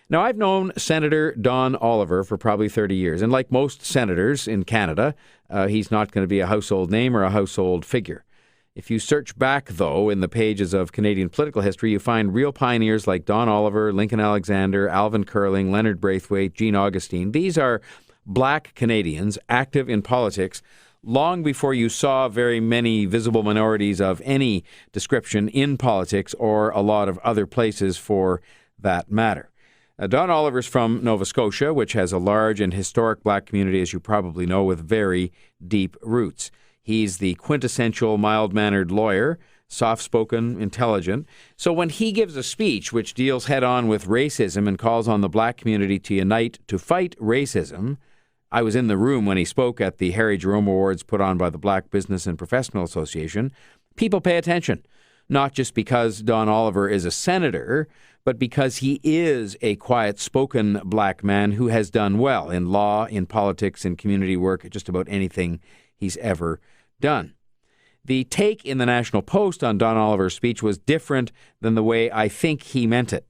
Now, I've known Senator Don Oliver for probably 30 years, and like most senators in Canada, he's not going to be a household name or a household figure. If you search back, though, in the pages of Canadian political history, you find real pioneers like Don Oliver, Lincoln Alexander, Alvin Curling, Leonard Braithwaite, Jean Augustine. These are black Canadians active in politics long before you saw very many visible minorities of any description in politics or a lot of other places for that matter. Don Oliver's from Nova Scotia, which has a large and historic black community, as you probably know, with very deep roots. He's the quintessential mild-mannered lawyer, soft-spoken, intelligent. So when he gives a speech which deals head-on with racism and calls on the black community to unite to fight racism, I was in the room when he spoke at the Harry Jerome Awards put on by the Black Business and Professional Association, people pay attention, not just because Don Oliver is a senator, but because he is a quiet-spoken black man who has done well in law, in politics, in community work, just about anything he's ever done. The take in the National Post on Don Oliver's speech was different than the way I think he meant it.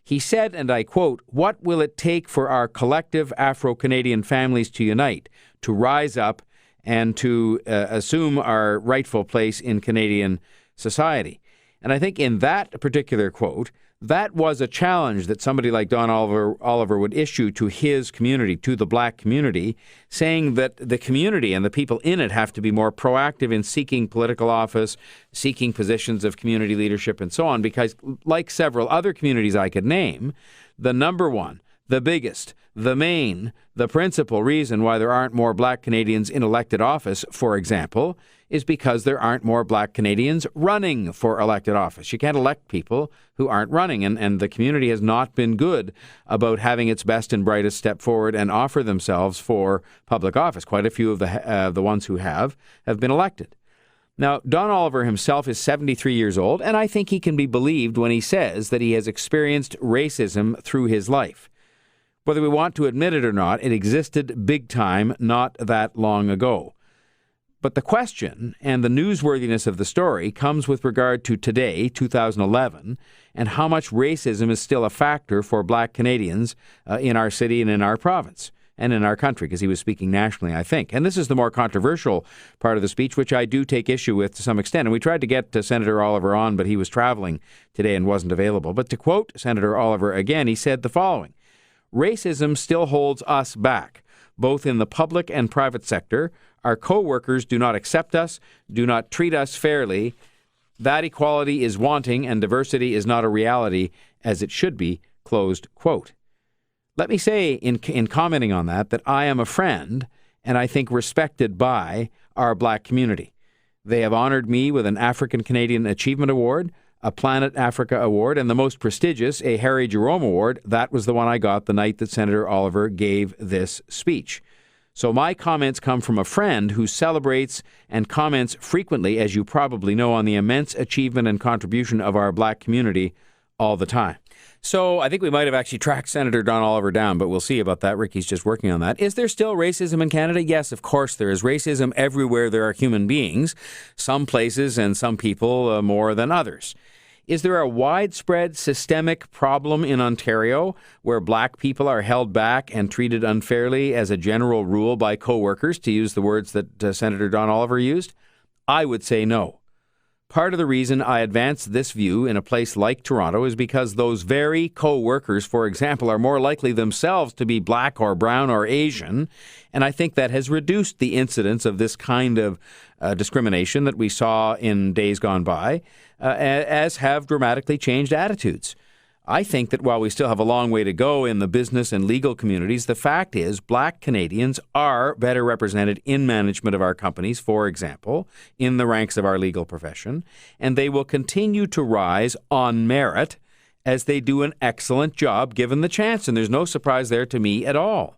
He said, and I quote, "What will it take for our collective Afro-Canadian families to unite, to rise up, and to assume our rightful place in Canadian society?" And I think in that particular quote, that was a challenge that somebody like Don Oliver would issue to his community, to the black community, saying that the community and the people in it have to be more proactive in seeking political office, seeking positions of community leadership, and so on, because like several other communities I could name, the number one, the biggest, the main, the principal reason why there aren't more black Canadians in elected office, for example, is because there aren't more black Canadians running for elected office. You can't elect people who aren't running, and the community has not been good about having its best and brightest step forward and offer themselves for public office. Quite a few of the ones who have been elected. Now, Don Oliver himself is 73 years old, and I think he can be believed when he says that he has experienced racism through his life. Whether we want to admit it or not, it existed big time not that long ago. But the question and the newsworthiness of the story comes with regard to today, 2011, and how much racism is still a factor for black Canadians in our city and in our province and in our country, because he was speaking nationally, I think. And this is the more controversial part of the speech, which I do take issue with to some extent. And we tried to get Senator Oliver on, but he was traveling today and wasn't available. But to quote Senator Oliver again, he said the following: "Racism still holds us back, both in the public and private sector. Our co-workers do not accept us, do not treat us fairly. That equality is wanting and diversity is not a reality as it should be," closed quote. Let me say in commenting on that I am a friend and I think respected by our black community. They have honored me with an African Canadian Achievement Award, a Planet Africa Award, and the most prestigious, a Harry Jerome Award. That was the one I got the night that Senator Oliver gave this speech. So my comments come from a friend who celebrates and comments frequently, as you probably know, on the immense achievement and contribution of our black community all the time. So I think we might have actually tracked Senator Don Oliver down, but we'll see about that. Ricky's just working on that. Is there still racism in Canada? Yes, of course there is. Racism everywhere there are human beings, some places and some people more than others. Is there a widespread systemic problem in Ontario where black people are held back and treated unfairly as a general rule by co-workers, to use the words that Senator Don Oliver used? I would say no. Part of the reason I advance this view in a place like Toronto is because those very co-workers, for example, are more likely themselves to be black or brown or Asian, and I think that has reduced the incidence of this kind of discrimination that we saw in days gone by, as have dramatically changed attitudes. I think that while we still have a long way to go in the business and legal communities, the fact is black Canadians are better represented in management of our companies, for example, in the ranks of our legal profession, and they will continue to rise on merit as they do an excellent job given the chance, and there's no surprise there to me at all.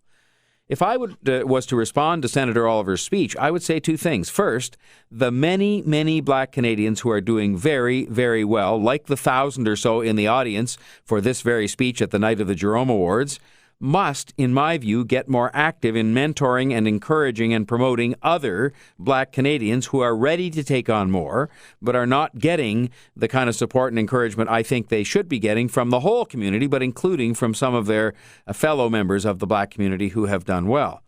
If I was to respond to Senator Oliver's speech, I would say two things. First, the many, many black Canadians who are doing very, very well, like the 1,000 or so in the audience for this very speech at the night of the Jerome Awards, must, in my view, get more active in mentoring and encouraging and promoting other Black Canadians who are ready to take on more, but are not getting the kind of support and encouragement I think they should be getting from the whole community, but including from some of their fellow members of the Black community who have done well.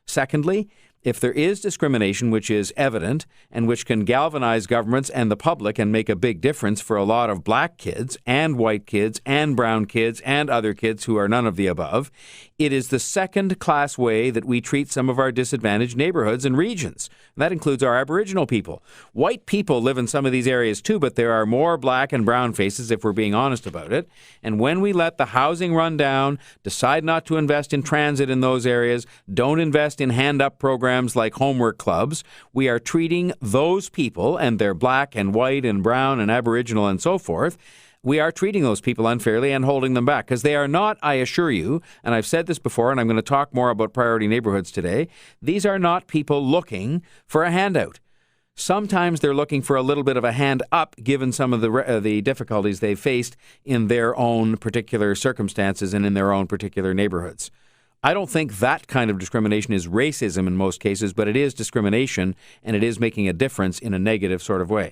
Secondly, if there is discrimination which is evident and which can galvanize governments and the public and make a big difference for a lot of Black kids and white kids and brown kids and other kids who are none of the above, it is the second-class way that we treat some of our disadvantaged neighborhoods and regions. That includes our Aboriginal people. White people live in some of these areas too, but there are more Black and brown faces if we're being honest about it. And when we let the housing run down, decide not to invest in transit in those areas, don't invest in hand-up programs like homework clubs, we are treating those people, and they're Black and white and brown and Aboriginal and so forth, we are treating those people unfairly and holding them back, because they are not, I assure you, and I've said this before, and I'm going to talk more about priority neighborhoods today, these are not people looking for a handout. Sometimes they're looking for a little bit of a hand up, given some of the difficulties they've faced in their own particular circumstances and in their own particular neighborhoods. I don't think that kind of discrimination is racism in most cases, but it is discrimination, and it is making a difference in a negative sort of way.